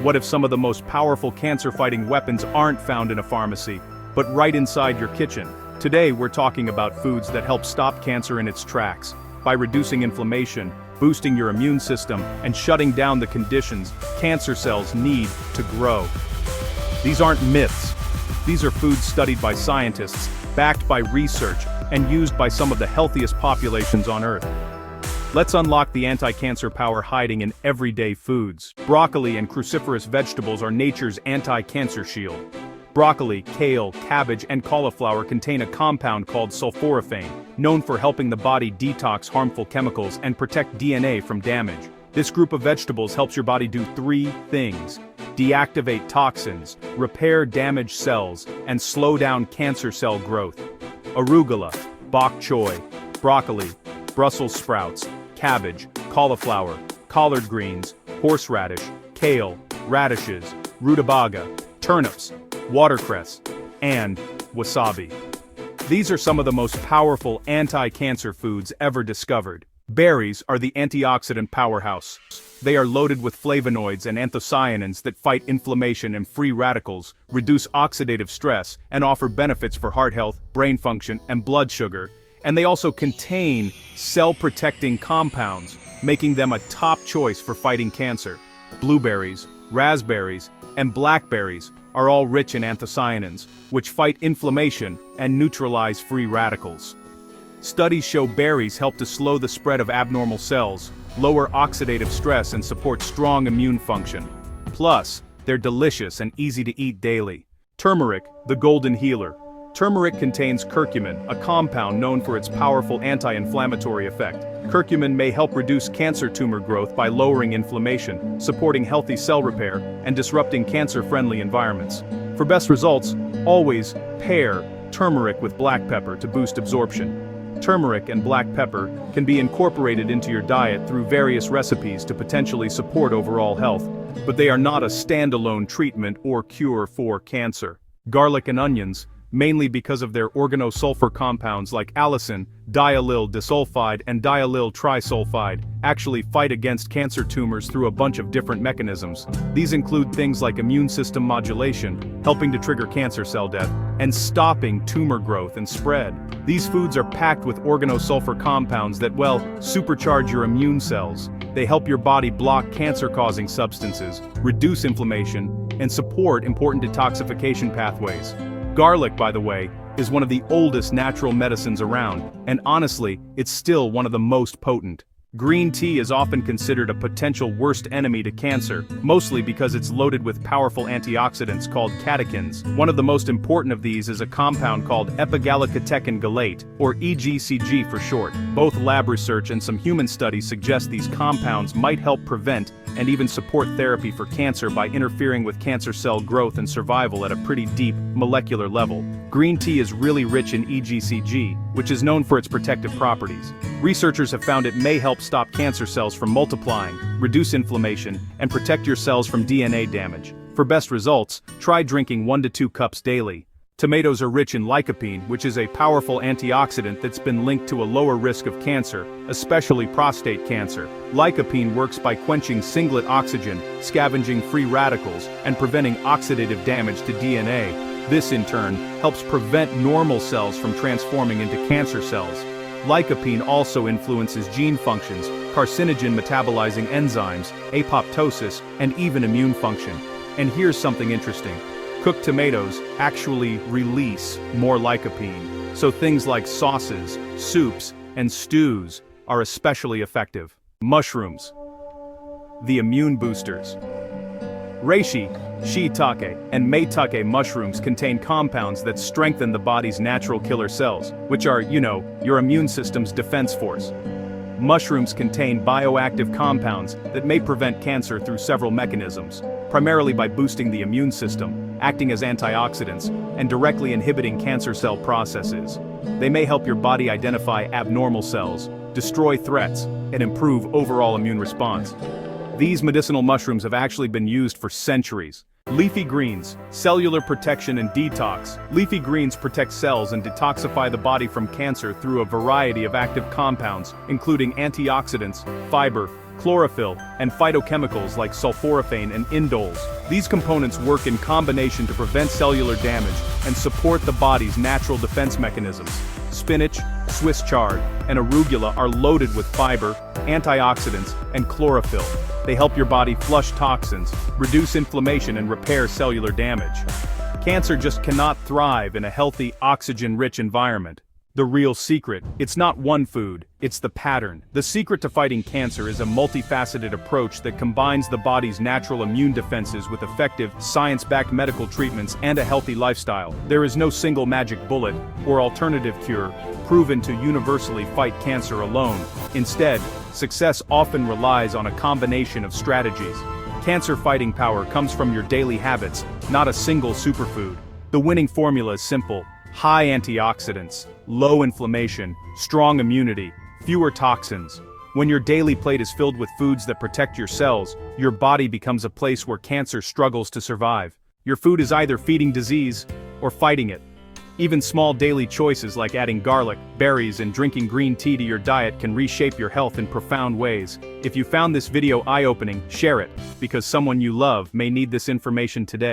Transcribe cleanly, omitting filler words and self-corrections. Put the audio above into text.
What if some of the most powerful cancer-fighting weapons aren't found in a pharmacy, but right inside your kitchen? Today we're talking about foods that help stop cancer in its tracks, by reducing inflammation, boosting your immune system, and shutting down the conditions cancer cells need to grow. These aren't myths. These are foods studied by scientists, backed by research, and used by some of the healthiest populations on Earth. Let's unlock the anti-cancer power hiding in everyday foods. Broccoli and cruciferous vegetables are nature's anti-cancer shield. Broccoli, kale, cabbage, and cauliflower contain a compound called sulforaphane, known for helping the body detox harmful chemicals and protect DNA from damage. This group of vegetables helps your body do three things: deactivate toxins, repair damaged cells, and slow down cancer cell growth. Arugula, bok choy, broccoli, Brussels sprouts, cabbage, cauliflower, collard greens, horseradish, kale, radishes, rutabaga, turnips, watercress, and wasabi. These are some of the most powerful anti-cancer foods ever discovered. Berries are the antioxidant powerhouse. They are loaded with flavonoids and anthocyanins that fight inflammation and free radicals, reduce oxidative stress, and offer benefits for heart health, brain function, and blood sugar. And they also contain cell-protecting compounds, making them a top choice for fighting cancer. Blueberries, raspberries, and blackberries are all rich in anthocyanins, which fight inflammation and neutralize free radicals. Studies show berries help to slow the spread of abnormal cells, lower oxidative stress, and support strong immune function. Plus, they're delicious and easy to eat daily. Turmeric, the golden healer. Turmeric contains curcumin, a compound known for its powerful anti-inflammatory effect. Curcumin may help reduce cancer tumor growth by lowering inflammation, supporting healthy cell repair, and disrupting cancer-friendly environments. For best results, always pair turmeric with black pepper to boost absorption. Turmeric and black pepper can be incorporated into your diet through various recipes to potentially support overall health, but they are not a standalone treatment or cure for cancer. Garlic and onions, mainly because of their organosulfur compounds like allicin, diallyl disulfide, and diallyl trisulfide, actually fight against cancer tumors through a bunch of different mechanisms. These include things like immune system modulation, helping to trigger cancer cell death, and stopping tumor growth and spread. These foods are packed with organosulfur compounds that, well, supercharge your immune cells. They help your body block cancer-causing substances, reduce inflammation, and support important detoxification pathways. Garlic, by the way, is one of the oldest natural medicines around, and honestly, it's still one of the most potent. Green tea is often considered a potential worst enemy to cancer, mostly because it's loaded with powerful antioxidants called catechins. One of the most important of these is a compound called epigallocatechin gallate, or EGCG for short. Both lab research and some human studies suggest these compounds might help prevent and even support therapy for cancer by interfering with cancer cell growth and survival at a pretty deep, molecular level. Green tea is really rich in EGCG, which is known for its protective properties. Researchers have found it may help stop cancer cells from multiplying, reduce inflammation, and protect your cells from DNA damage. For best results, try drinking 1 to 2 cups daily. Tomatoes are rich in lycopene, which is a powerful antioxidant that's been linked to a lower risk of cancer, especially prostate cancer. Lycopene works by quenching singlet oxygen, scavenging free radicals, and preventing oxidative damage to DNA. This, in turn, helps prevent normal cells from transforming into cancer cells. Lycopene also influences gene functions, carcinogen metabolizing enzymes, apoptosis, and even immune function. And here's something interesting. Cooked tomatoes actually release more lycopene, so things like sauces, soups, and stews are especially effective. Mushrooms, the immune boosters. Reishi, shiitake, and maitake mushrooms contain compounds that strengthen the body's natural killer cells, which are, your immune system's defense force. Mushrooms contain bioactive compounds that may prevent cancer through several mechanisms, primarily by boosting the immune system, acting as antioxidants, and directly inhibiting cancer cell processes. They may help your body identify abnormal cells, destroy threats, and improve overall immune response. These medicinal mushrooms have actually been used for centuries. Leafy greens, cellular protection and detox. Leafy greens protect cells and detoxify the body from cancer through a variety of active compounds, including antioxidants, fiber, chlorophyll, and phytochemicals like sulforaphane and indoles. These components work in combination to prevent cellular damage and support the body's natural defense mechanisms. Spinach, Swiss chard, and arugula are loaded with fiber, antioxidants, and chlorophyll. They help your body flush toxins, reduce inflammation, and repair cellular damage. Cancer just cannot thrive in a healthy, oxygen-rich environment. The real secret, it's not one food, it's the pattern. The secret to fighting cancer is a multifaceted approach that combines the body's natural immune defenses with effective, science-backed medical treatments and a healthy lifestyle. There is no single magic bullet or alternative cure proven to universally fight cancer alone. Instead, success often relies on a combination of strategies. Cancer fighting power comes from your daily habits, not a single superfood. The winning formula is simple: high antioxidants, low inflammation, strong immunity, fewer toxins. When your daily plate is filled with foods that protect your cells, your body becomes a place where cancer struggles to survive. Your food is either feeding disease or fighting it. Even small daily choices like adding garlic, berries, and drinking green tea to your diet can reshape your health in profound ways. If you found this video eye-opening, share it, because someone you love may need this information today.